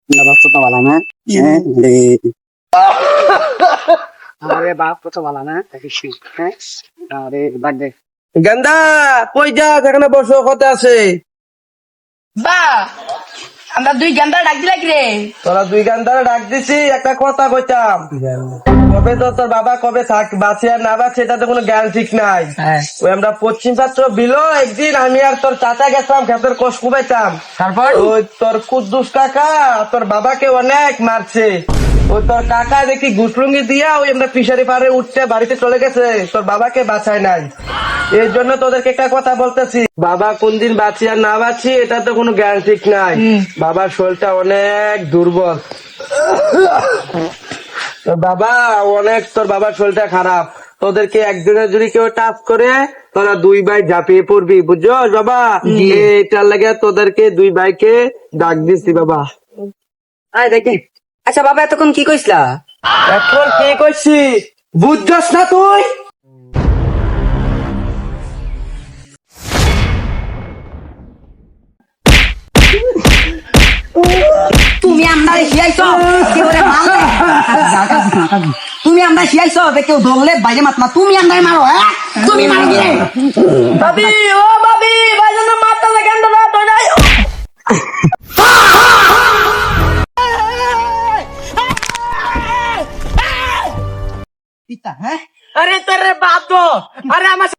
না বাপ তো ভালো না আরে বাপ তো ভালো না হ্যাঁ আরে বাদ দে গেন্দা কই যা এখানে বসো কথা আছে বা আমরা দুই গান্ডা ডাক দিলা রে। তোরা দুই গান্ধারে ডাক দিছি একটা কথা কইতাম কবে তো তোর বাবা কবে থাক বাঁচে আর না বাঁচে এটা তো কোনো জ্ঞান ঠিক নাই ওই আমরা পশ্চিম ছাত্র বিলো একদিন আমি আর তোর চাচা গেছিলাম ক্ষেতের কোষ কুবাইতাম তারপর ওই তোর কুদ্দুস কাকা তোর বাবাকে অনেক মারছে ওই তোর কাকা দেখি গুসলুঙ্গি দিয়া ওই আমরা ফিশারি পাড়ে উঠতে বাড়িতে চলে গেছে তোর বাবাকে বাঁচায় নাই এই জন্য তোদেরকে একটা কথা বলতেছি বাবা কোন দিন বাঁচি আর না বাঁচি এটা তো কোনো জ্ঞান ঠিক নাই বাবার শরীরটা অনেক দুর্বল তোর বাবা অনেক তোর বাবার শরীরটা খারাপ তোদেরকে একদিনের যদি কেউ টাচ করে তোরা দুই ভাই ঝাঁপিয়ে পড়বি বুঝছো বাবা এটার লাগে তোদেরকে দুই ভাইকে ডাক দিচ্ছি বাবা আয় দেখি আচ্ছা বাবা এতক্ষণ কি কইছিলা এখন কি করছি বুঝছস না তুই তুমি আমরা শিয়াইছ কেউ রে মারলে তুমি আমরা শিয়াইছ কেউ ধরলে বাইরে মাত না তুমি আমরা মারো হ্যাঁ তুমি মারো কি রে ভাবি ও ভাবি বাইরে না মারতে লাগে না তো নাই পিতা হ্যাঁ আরে তোর বাপ তো আরে আমার